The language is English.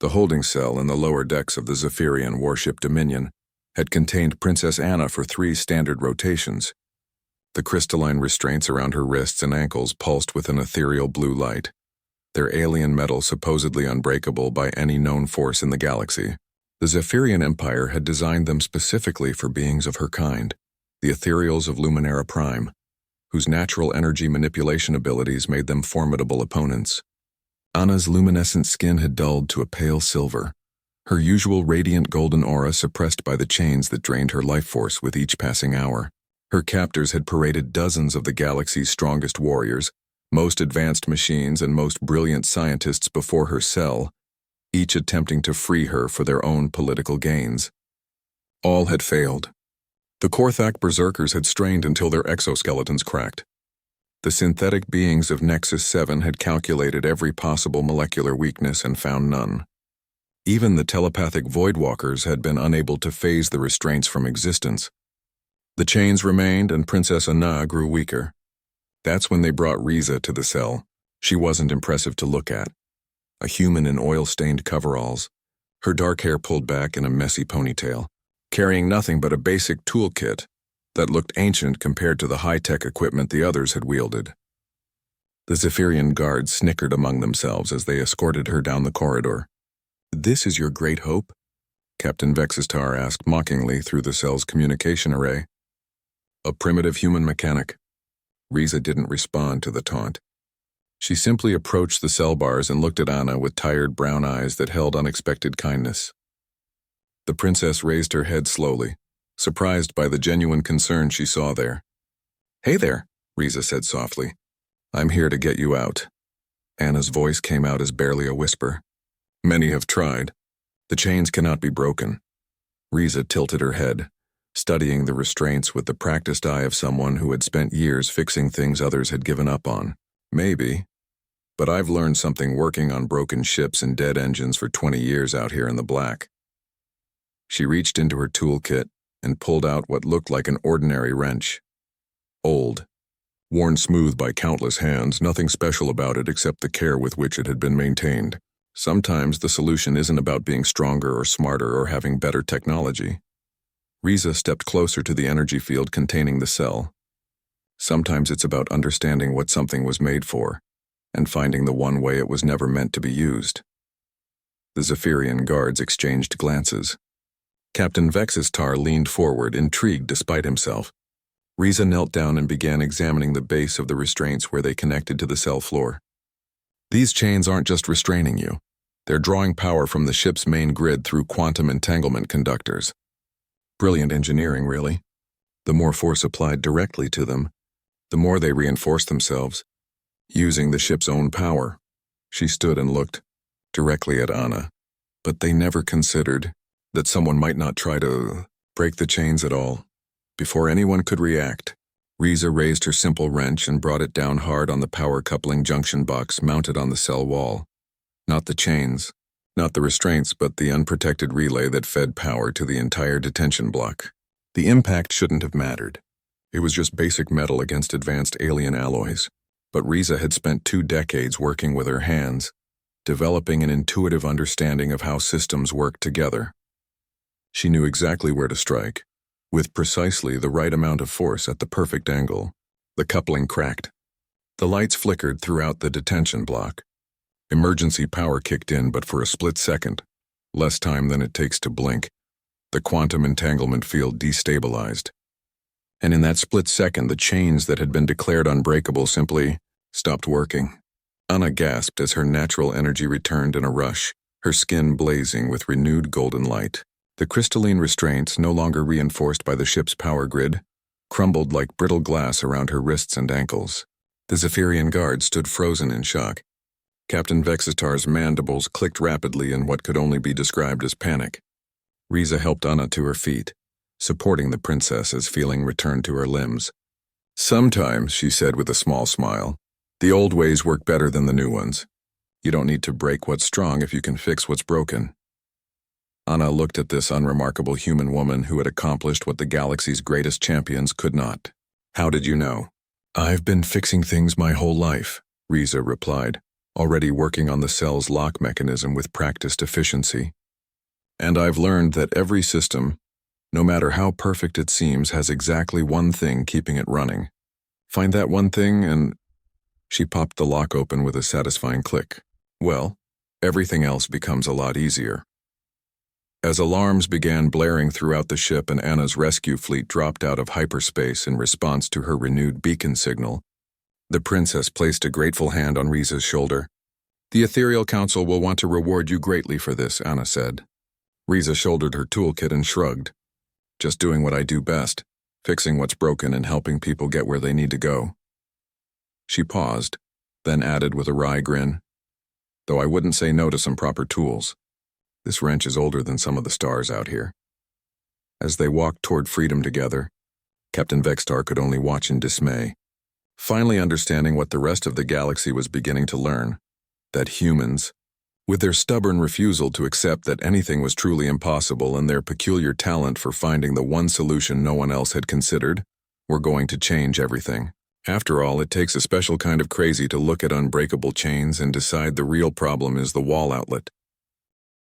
The holding cell in the lower decks of the Zephyrian warship Dominion had contained Princess Anna for 3 standard rotations. The crystalline restraints around her wrists and ankles pulsed with an ethereal blue light, their alien metal supposedly unbreakable by any known force in the galaxy. The Zephyrian Empire had designed them specifically for beings of her kind, the ethereals of Luminara Prime, whose natural energy manipulation abilities made them formidable opponents. Anna's luminescent skin had dulled to a pale silver, her usual radiant golden aura suppressed by the chains that drained her life force with each passing hour. Her captors had paraded dozens of the galaxy's strongest warriors, most advanced machines, and most brilliant scientists before her cell, each attempting to free her for their own political gains. All had failed. The Korthak berserkers had strained until their exoskeletons cracked. The synthetic beings of Nexus 7 had calculated every possible molecular weakness and found none. Even the telepathic Voidwalkers had been unable to phase the restraints from existence. The chains remained, and Princess Anna grew weaker. That's when they brought Riza to the cell. She wasn't impressive to look at. A human in oil-stained coveralls, her dark hair pulled back in a messy ponytail, carrying nothing but a basic toolkit that looked ancient compared to the high-tech equipment the others had wielded. The Zephyrian guards snickered among themselves as they escorted her down the corridor. "This is your great hope?" Captain Vexistar asked mockingly through the cell's communication array. "A primitive human mechanic." Riza didn't respond to the taunt. She simply approached the cell bars and looked at Anna with tired brown eyes that held unexpected kindness. The princess raised her head slowly, surprised by the genuine concern she saw there. "Hey there," Riza said softly. "I'm here to get you out." Anna's voice came out as barely a whisper. "Many have tried. The chains cannot be broken." Riza tilted her head, studying the restraints with the practiced eye of someone who had spent years fixing things others had given up on. "Maybe. But I've learned something working on broken ships and dead engines for 20 years out here in the black." She reached into her toolkit and pulled out what looked like an ordinary wrench. Old, worn smooth by countless hands, nothing special about it except the care with which it had been maintained. Sometimes the solution isn't about being stronger or smarter or having better technology. Riza stepped closer to the energy field containing the cell. Sometimes it's about understanding what something was made for, and finding the one way it was never meant to be used. The Zephyrian guards exchanged glances. Captain Vexistar leaned forward, intrigued despite himself. Riza knelt down and began examining the base of the restraints where they connected to the cell floor. "These chains aren't just restraining you. They're drawing power from the ship's main grid through quantum entanglement conductors." Brilliant engineering, really. The more force applied directly to them, the more they reinforce themselves, using the ship's own power. She stood and looked directly at Anna, but they never considered that someone might not try to break the chains at all. Before anyone could react, Riza raised her simple wrench and brought it down hard on the power coupling junction box mounted on the cell wall. Not the chains, not the restraints, but the unprotected relay that fed power to the entire detention block. The impact shouldn't have mattered. It was just basic metal against advanced alien alloys. But Riza had spent 2 decades working with her hands, developing an intuitive understanding of how systems work together. She knew exactly where to strike, with precisely the right amount of force at the perfect angle. The coupling cracked. The lights flickered throughout the detention block. Emergency power kicked in, but for a split second, less time than it takes to blink. The quantum entanglement field destabilized. And in that split second, the chains that had been declared unbreakable simply stopped working. Anna gasped as her natural energy returned in a rush, her skin blazing with renewed golden light. The crystalline restraints, no longer reinforced by the ship's power grid, crumbled like brittle glass around her wrists and ankles. The Zephyrian guard stood frozen in shock. Captain Vexistar's mandibles clicked rapidly in what could only be described as panic. Riza helped Anna to her feet, supporting the princess as feeling returned to her limbs. "Sometimes," she said with a small smile, "the old ways work better than the new ones. You don't need to break what's strong if you can fix what's broken." Anna looked at this unremarkable human woman who had accomplished what the galaxy's greatest champions could not. "How did you know?" "I've been fixing things my whole life," Riza replied. already working on the cell's lock mechanism with practiced efficiency. And I've learned that every system, no matter how perfect it seems, has exactly one thing keeping it running. Find that one thing and... She popped the lock open with a satisfying click. Well, everything else becomes a lot easier. As alarms began blaring throughout the ship and Anna's rescue fleet dropped out of hyperspace in response to her renewed beacon signal, the princess placed a grateful hand on Riza's shoulder. "The Ethereal Council will want to reward you greatly for this," Anna said. Riza shouldered her toolkit and shrugged. "Just doing what I do best, fixing what's broken and helping people get where they need to go." She paused, then added with a wry grin, "Though I wouldn't say no to some proper tools. This wrench is older than some of the stars out here." As they walked toward freedom together, Captain Vextar could only watch in dismay, finally understanding what the rest of the galaxy was beginning to learn, that humans, with their stubborn refusal to accept that anything was truly impossible and their peculiar talent for finding the one solution no one else had considered, were going to change everything. After all, it takes a special kind of crazy to look at unbreakable chains and decide the real problem is the wall outlet.